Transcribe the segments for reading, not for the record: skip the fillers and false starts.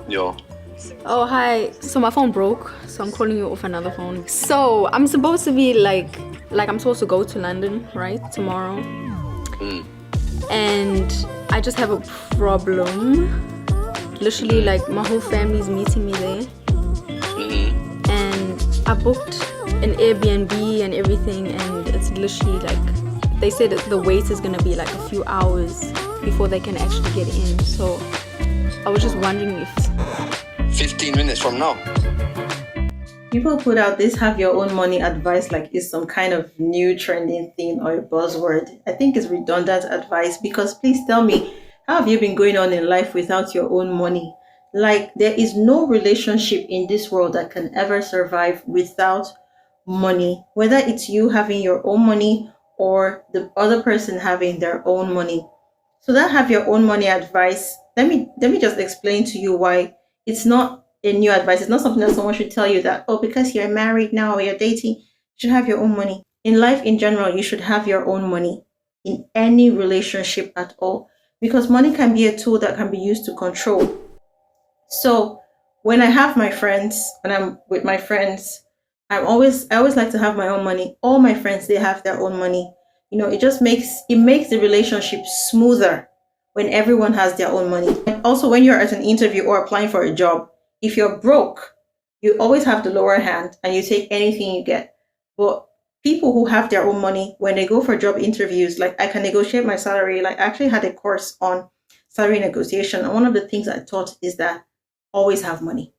Yo. Oh, hi. So my phone broke, so I'm calling you off another phone. So I'm supposed to be I'm supposed to go to London, right, tomorrow. Mm. And I just have a problem. Literally, like, my whole family's meeting me there. Mm-hmm. And I booked an Airbnb and everything, and it's literally like, they said that the wait is gonna be like a few hours before they can actually get in. So I was just wondering if 15 minutes from now. People put out this have your own money advice like it's some kind of new trending thing or a buzzword. I think it's redundant advice because please tell me, how have you been going on in life without your own money? Like, there is no relationship in this world that can ever survive without money, whether it's you having your own money or the other person having their own money. So that have your own money advice. Let me just explain to you why it's not a new advice. It's not something that someone should tell you that, oh, because you're married now or you're dating, you should have your own money. In life in general, you should have your own money in any relationship at all. Because money can be a tool that can be used to control. So when I have my friends, when I'm with my friends, I always like to have my own money. All my friends, they have their own money. You know, it makes the relationship smoother when everyone has their own money. And also when you're at an interview or applying for a job, if you're broke, you always have the lower hand and you take anything you get. But people who have their own money, when they go for job interviews, like, I can negotiate my salary. Like, I actually had a course on salary negotiation. And one of the things I taught is that always have money.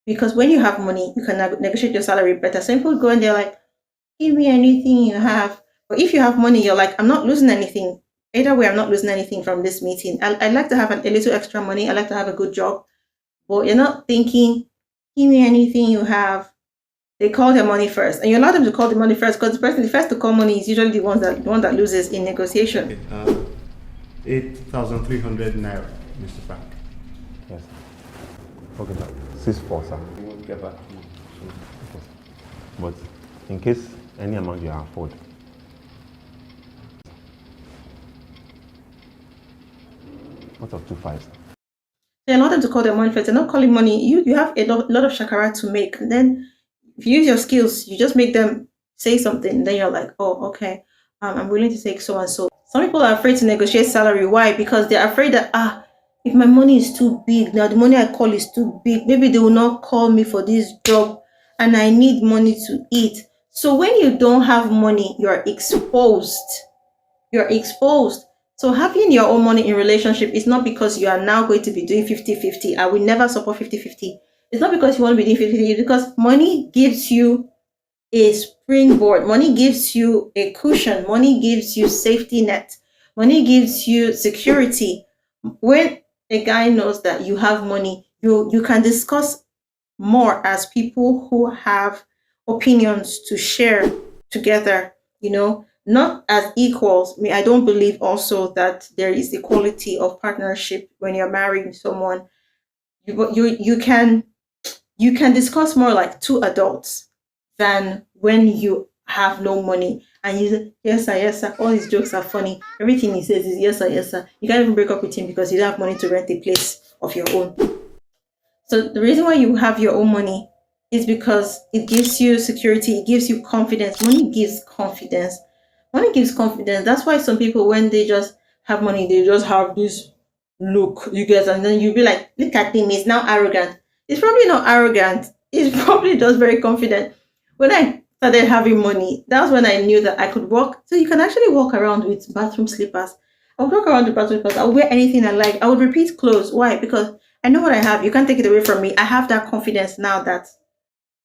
Because when you have money, you can negotiate your salary better. Some people go and they're like, give me anything you have. But if you have money, you're like, I'm not losing anything. Either way, I'm not losing anything from this meeting. I like to have a little extra money. I like to have a good job. But you're not thinking, give me anything you have. They call their money first. And you allow them to call the money first because the first to call money is usually the one that loses in negotiation. 8,300 naira, Mr. Frank. Yes. Okay, sir. 6-4, sir. We will get back to you soon. Okay. But in case any amount you can afford. What of 2-5, sir? They allow them to call their money first. They're not calling money. You have a lot of shakara to make. And then if you use your skills, you just make them say something. Then you're like, oh, okay, I'm willing to take so and so. Some people are afraid to negotiate salary. Why? Because they're afraid that, if my money is too big, now the money I call is too big, maybe they will not call me for this job and I need money to eat. So when you don't have money, you're exposed. You're exposed. So having your own money in relationship is not because you are now going to be doing 50-50. I will never support 50-50. It's not because you want to be doing 50-50, because money gives you a springboard. Money gives you a cushion. Money gives you safety net. Money gives you security. When a guy knows that you have money, you can discuss more as people who have opinions to share together, not as equals. I mean, I don't believe also that there is equality of partnership when you're marrying someone. You can discuss more like two adults than when you have no money and you say, yes sir, all his jokes are funny. Everything he says is yes sir. You can't even break up with him because you don't have money to rent a place of your own. So the reason why you have your own money is because it gives you security, it gives you confidence. Money gives confidence. Money gives confidence. That's why some people, when they just have money, they just have this look, you guys, and then you'll be like, look at him, he's now arrogant. It's probably not arrogant. It's probably just very confident. When I started having money, that's when I knew that I could walk. So you can actually walk around with bathroom slippers. I would walk around with bathroom slippers. I would wear anything I like. I would repeat clothes. Why? Because I know what I have. You can't take it away from me. I have that confidence now that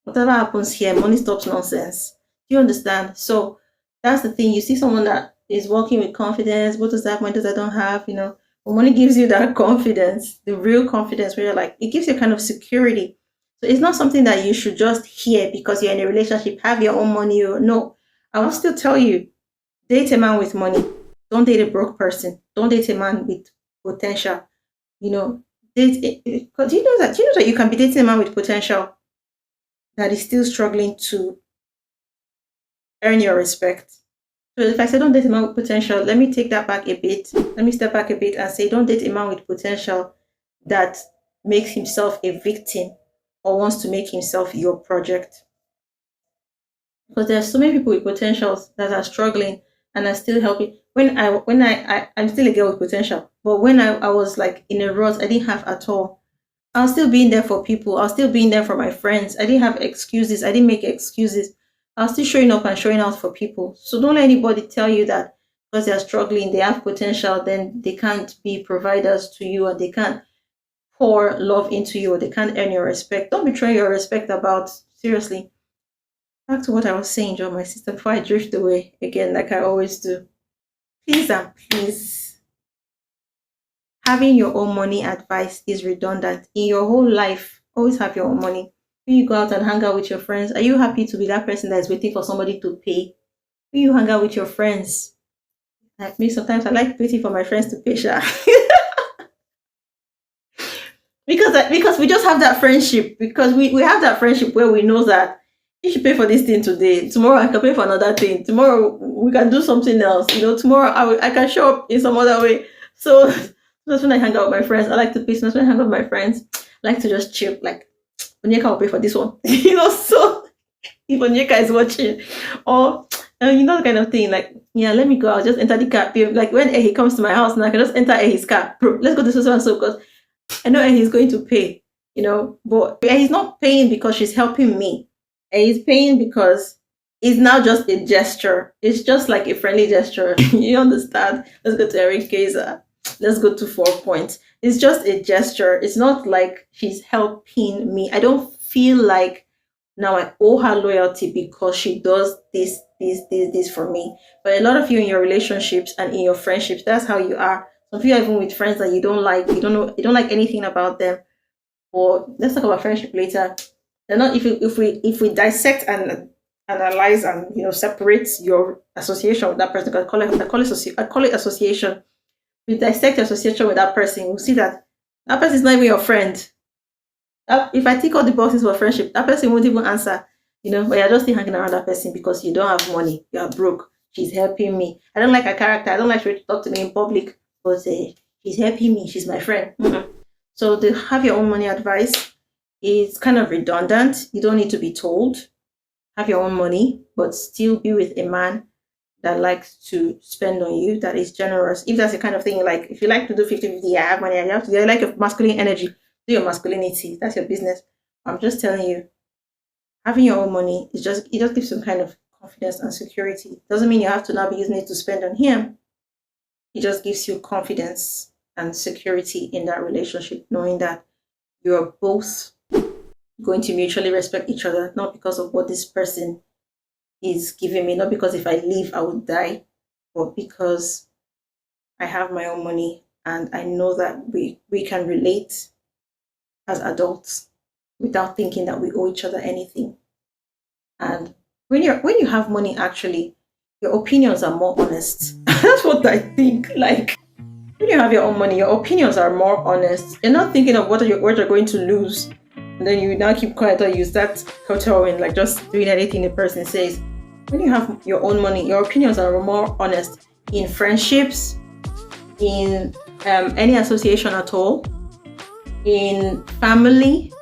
whatever happens here, money stops nonsense. Do you understand? So that's the thing. You see someone that is walking with confidence. What does that have? What does I don't have? But money gives you that confidence, the real confidence, where you're like, it gives you kind of security. So it's not something that you should just hear because you're in a relationship, have your own money. Or no, I will still tell you, date a man with money. Don't date a broke person. Don't date a man with potential. Date because do you know that you can be dating a man with potential that is still struggling to earn your respect. So if I say don't date a man with potential, let me take that back a bit. Let me step back a bit and say don't date a man with potential that makes himself a victim or wants to make himself your project. Because there are so many people with potentials that are struggling and are still helping. I'm still a girl with potential, but when I was like in a rut, I didn't have at all. I was still being there for people. I was still being there for my friends. I didn't have excuses. I didn't make excuses. I was still showing up and showing out for people. So don't let anybody tell you that because they're struggling, they have potential, then they can't be providers to you, or they can't pour love into you, or they can't earn your respect. Don't betray your respect about, seriously. Back to what I was saying, John, my sister, before I drift away again, like I always do. Please and please, having your own money advice is redundant. In your whole life, always have your own money. When you go out and hang out with your friends, are you happy to be that person that is waiting for somebody to pay? When you hang out with your friends, like me, sometimes I like waiting for my friends to pay, sha. because we just have that friendship, because we have that friendship where we know that you should pay for this thing today, tomorrow I can pay for another thing, tomorrow we can do something else, tomorrow I can show up in some other way. So that's when I hang out with my friends. I like to pay. So that's when I hang out with my friends. I like to just chill, like Onyeka will pay for this one. So if Onyeka is watching, or that kind of thing, like, yeah, let me go, I'll just enter the car. Like when he comes to my house and I can just enter his car, bro, let's go to so and so, because I know he's going to pay, but he's not paying because she's helping me. And he's paying because it's now just a gesture. It's just like a friendly gesture. You understand? Let's go to Eric Kaiser. Let's go to 4 Points. It's just a gesture. It's not like she's helping me. I don't feel like now I owe her loyalty because she does this for me. But a lot of you in your relationships and in your friendships, that's how you are. Some of you are even with friends that you don't like. You don't like anything about them. Or let's talk about friendship later. They're not, if we dissect and analyze and separate your association with that person, because I call it association. We dissect your association with that person, we'll see that person is not even your friend. If I tick all the boxes for friendship, that person won't even answer, but you're just still hanging around that person because you don't have money, you are broke. She's helping me. I don't like her character. I don't like her to talk to me in public, but she's helping me. She's my friend. So to have your own money advice, it's kind of redundant. You don't need to be told. Have your own money, but still be with a man that likes to spend on you, that is generous. If that's the kind of thing, like if you like to do 50-50, I have money, I have to do, I like your masculine energy, do your masculinity. That's your business. I'm just telling you, having your own money it just gives some kind of confidence and security. Doesn't mean you have to now be using it to spend on him. It just gives you confidence and security in that relationship, knowing that you're both going to mutually respect each other, not because of what this person is giving me, not because if I leave I would die, but because I have my own money and I know that we can relate as adults without thinking that we owe each other anything. And when you have money, actually your opinions are more honest. That's what I think. Like when you have your own money, your opinions are more honest. You're not thinking of what you're going to lose. And then you now keep quiet or you start kowtowing, like just doing anything the person says. When you have your own money, your opinions are more honest in friendships, in any association at all, in family,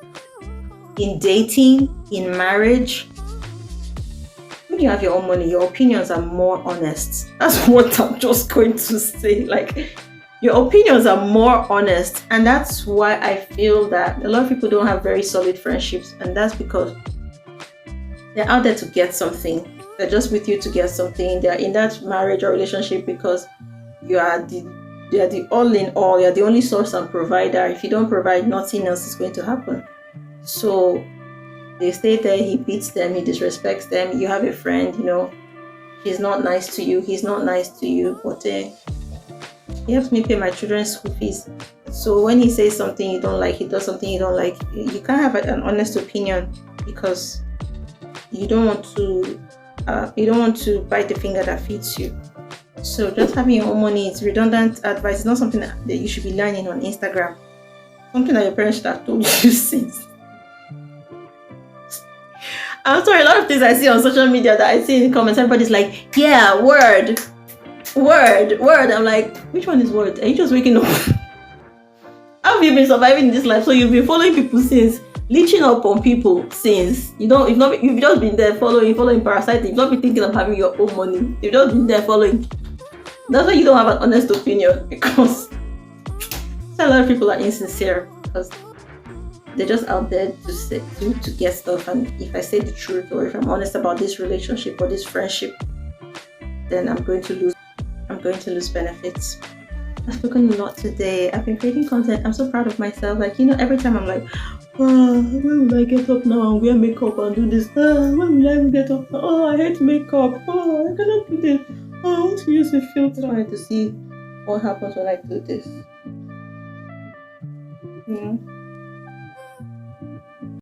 in dating, in marriage. When you have your own money, your opinions are more honest. That's what I'm just going to say. Like, your opinions are more honest, and that's why I feel that a lot of people don't have very solid friendships, and that's because they're out there to get something. They're just with you to get something. They're in that marriage or relationship because you are the all in all. You're the only source and provider. If you don't provide, nothing else is going to happen. So they stay there. He beats them. He disrespects them. You have a friend, he's not nice to you. He's not nice to you, but he helps me pay my children's school fees. So when he says something you don't like, he does something you don't like, you can't have an honest opinion because you don't want to bite the finger that feeds you. So just having your own money is redundant advice. It's not something that you should be learning on Instagram. Something that your parents should have told you since. I'm sorry, a lot of things I see on social media that I see in the comments, everybody's like, yeah, word. I'm like, which one is word? Are you just waking up? I have you been surviving in this life? So you've been following people since, leeching up on people since. You've just been there following, parasiting. You've not been thinking of having your own money. You've just been there following. That's why you don't have an honest opinion, because a lot of people are insincere because they're just out there to get stuff. And if I say the truth, or if I'm honest about this relationship or this friendship, then I'm going to lose benefits. I've spoken a lot today. I've been creating content. I'm so proud of myself. Like, every time I'm like, when will I get up now and wear makeup and do this? When will I get up now? Oh, I hate makeup. Oh, I cannot do this. Oh, I want to use a filter. Trying to see what happens when I do this.